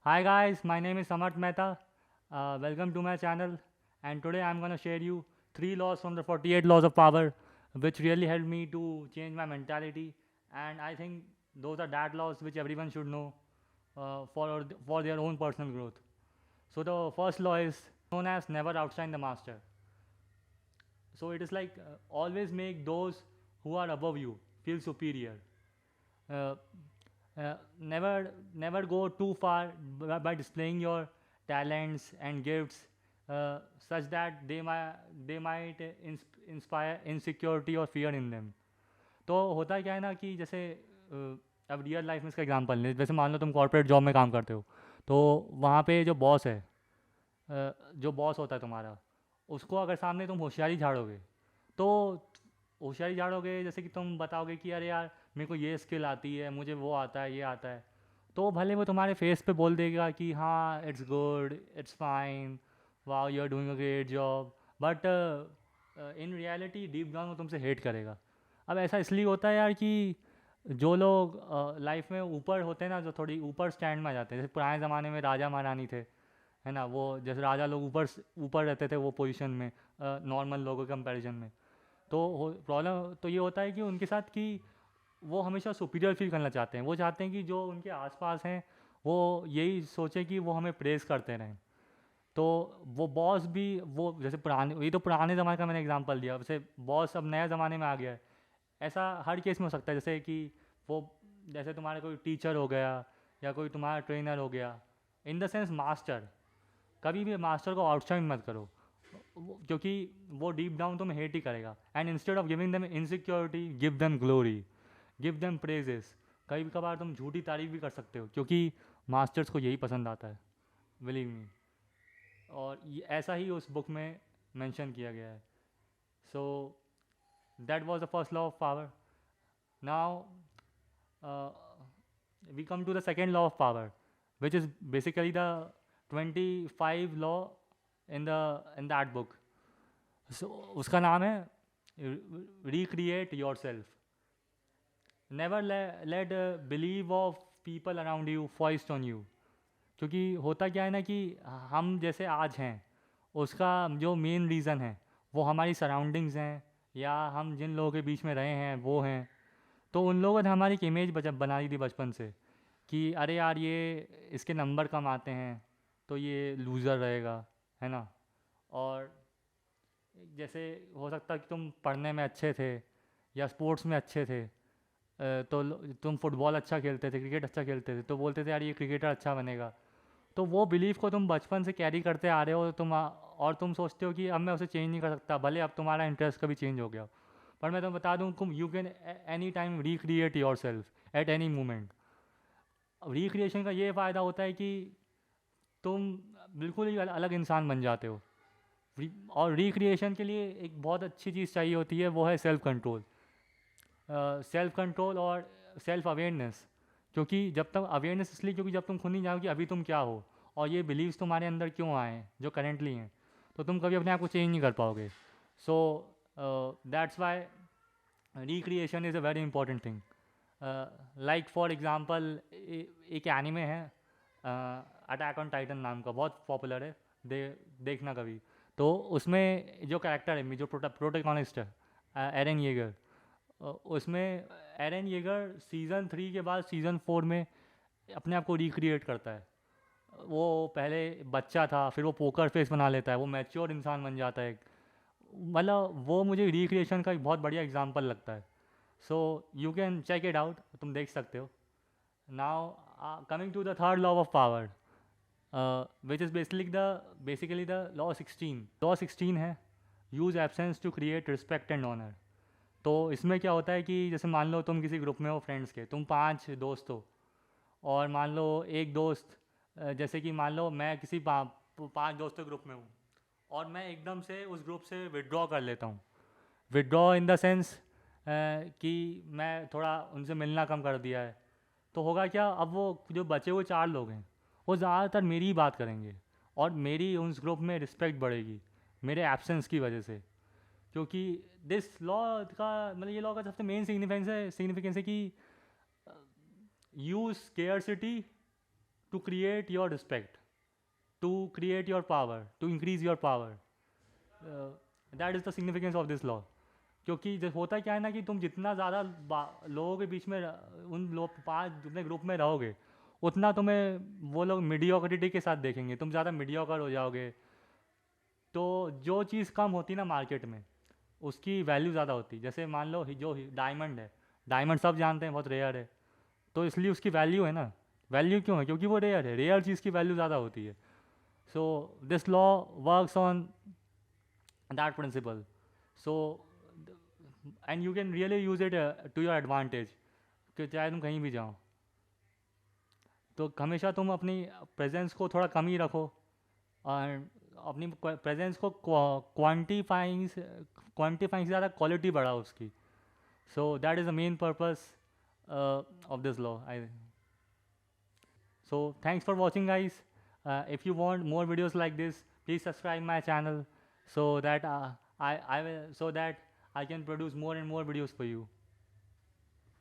Hi guys, my name is Samarth Mehta. Welcome to my channel, and today I'm gonna share you 3 laws from the 48 laws of power, which really helped me to change my mentality. And I think those are that laws which everyone should know for their own personal growth. So the first law is known as never outshine the master. So it is like always make those who are above you feel superior. Uh, never go too far by displaying your talents and gifts such that they might inspire insecurity or fear in them. तो होता क्या है ना कि जैसे अब real life में इसका एग्जांपल ले, जैसे मान लो तुम कॉर्पोरेट जॉब में काम करते हो, तो वहाँ पे जो बॉस है, जो बॉस होता है तुम्हारा, उसको अगर सामने तुम होशियारी झाड़ोगे, तो होशियारी झाड़ोगे जैसे कि तुम बताओगे कि अरे यार मेरे को ये स्किल आती है, मुझे वो आता है, ये आता है, तो भले वो तुम्हारे फेस पे बोल देगा कि हाँ it's good, it's fine, wow you are doing a great job, but in reality deep down वो तुमसे हेट करेगा. अब ऐसा इसलिए होता है यार कि जो लोग लाइफ में ऊपर होते हैं ना, जो थोड़ी ऊपर स्टैंड में आ जाते हैं, जैसे पुराने ज़माने में राजा महारानी थे, है ना, वो जैसे राजा लोग ऊपर रहते थे वो पोजीशन में, नॉर्मल लोगों के कंपैरिजन में. तो प्रॉब्लम तो ये होता है कि उनके साथ कि वो हमेशा सुपीरियर फील करना चाहते हैं. वो चाहते हैं कि जो उनके आसपास हैं वो यही सोचे कि वो हमें प्रेज़ करते रहें. तो वो बॉस भी, वो जैसे पुराने, ये तो पुराने ज़माने का मैंने एग्जांपल दिया, वैसे बॉस अब नए ज़माने में आ गया है. ऐसा हर केस में हो सकता है, जैसे कि वो, जैसे तुम्हारा कोई टीचर हो गया या कोई तुम्हारा ट्रेनर हो गया, इन द सेंस मास्टर. कभी भी मास्टर को आउटशाइन मत करो, क्योंकि वो डीप डाउन तुम्हें हेट ही करेगा. And instead of giving them insecurity, give them glory, give them praises. कभी कभार तुम झूठी तारीफ भी कर सकते हो, क्योंकि मास्टर्स को यही पसंद आता है, बिलीव मी. और ये ऐसा ही उस बुक में मेंशन किया गया है. So that was the first law of power. Now we come to the second law of power, which is basically the 25 law in that book. So उसका नाम है recreate yourself. Never let believe of people around you foist on you. क्योंकि होता क्या है ना कि हम जैसे आज हैं, उसका जो मेन रीज़न है वो हमारी सराउंडिंग्स हैं, या हम जिन लोगों के बीच में रहे हैं वो हैं. तो उन लोगों ने हमारी एक इमेज बना दी थी बचपन से कि अरे यार ये इसके नंबर कम आते हैं तो ये लूज़र रहेगा, है ना. और जैसे हो सकता है कि तुम पढ़ने में अच्छे थे या स्पोर्ट्स में अच्छे थे, तो तुम फुटबॉल अच्छा खेलते थे, क्रिकेट अच्छा खेलते थे, तो बोलते थे यार ये क्रिकेटर अच्छा बनेगा. तो वो बिलीफ को तुम बचपन से कैरी करते आ रहे हो, और तुम सोचते हो कि अब मैं उसे चेंज नहीं कर सकता, भले अब तुम्हारा इंटरेस्ट कभी चेंज हो गया. पर मैं तुम्हें बता दूँ, तुम you can any time recreate your self at any moment. Recreation का ये फ़ायदा होता है कि तुम बिल्कुल ही अलग इंसान बन जाते हो. और रिक्रिएशन के लिए एक बहुत अच्छी चीज़ चाहिए होती है, वो है सेल्फ कंट्रोल. सेल्फ कंट्रोल और सेल्फ अवेयरनेस. क्योंकि जब तक अवेयरनेस इसलिए, क्योंकि जब तुम खुद नहीं जानो कि अभी तुम क्या हो और ये बिलीव्स तुम्हारे अंदर क्यों आए हैं जो करेंटली हैं, तो तुम कभी अपने आप को चेंज नहीं कर पाओगे. So that's why recreation is a very important thing. Like for example, एक एनिमे है अटैक ऑन टाइटन नाम का, बहुत पॉपुलर है, देखना कभी. तो उसमें जो कैरेक्टर है, जो प्रोटोकॉनिस्ट है, एरन येगर, उसमें एरन येगर सीज़न 3 के बाद सीज़न 4 में अपने आप को रिक्रिएट करता है. वो पहले बच्चा था, फिर वो पोकर फेस बना लेता है, वो मैच्योर इंसान बन जाता है. मतलब वो मुझे रिक्रिएशन का एक बहुत बढ़िया एग्जांपल लगता है. So you can check it out, तुम देख सकते हो. Now coming to the third law of power, which is basically the law 16 है, use absence to create respect and honour. तो इसमें क्या होता है कि जैसे मान लो तुम किसी ग्रुप में हो, फ्रेंड्स के, तुम 5 दोस्त हो, और मान लो एक दोस्त, जैसे कि मान लो मैं किसी 5 दोस्तों के ग्रुप में हूँ, और मैं एकदम से उस ग्रुप से विड्रॉ कर लेता हूँ. विड्रॉ इन द सेंस कि मैं थोड़ा उनसे मिलना कम कर दिया है. तो होगा क्या, अब वो जो बचे हुए 4 लोग हैं वो ज़्यादातर मेरी ही बात करेंगे, और मेरी उस ग्रुप में रिस्पेक्ट बढ़ेगी मेरे एब्सेंस की वजह से. क्योंकि दिस लॉ का मतलब, ये लॉ का सबसे मेन सिग्निफिकेंस है कि use scarcity to create your respect, to create your power, to increase your power. That is the significance of this law. क्योंकि जब होता क्या है ना कि तुम जितना ज़्यादा लोगों के बीच में उन लोग 5 जितने ग्रुप में रहोगे उतना तुम्हें वो लोग मीडियोक्रिटी के साथ देखेंगे, तुम ज़्यादा मीडियोकर हो जाओगे। तो जो चीज़ कम होती ना मार्केट में उसकी वैल्यू ज़्यादा होती। जैसे मान लो जो डायमंड है, डायमंड सब जानते हैं बहुत रेयर है, तो इसलिए उसकी वैल्यू है ना। वैल्यू क्यों है? क्योंकि वो रेयर है, रेयर चीज़ की वैल्यू ज़्यादा होती है। So this law works on that principle. So and you can really use it to your advantage, कि चाहे तुम कहीं भी जाओ तो हमेशा तुम अपनी प्रेजेंस को थोड़ा कम ही रखो और अपनी प्रेजेंस को क्वांटिफाइंग से ज़्यादा क्वालिटी बढ़ाओ उसकी। So that is the main purpose of this law. So thanks for watching, guys. If you want more videos like this, please subscribe my channel so that I will so that I can produce more and more videos for you.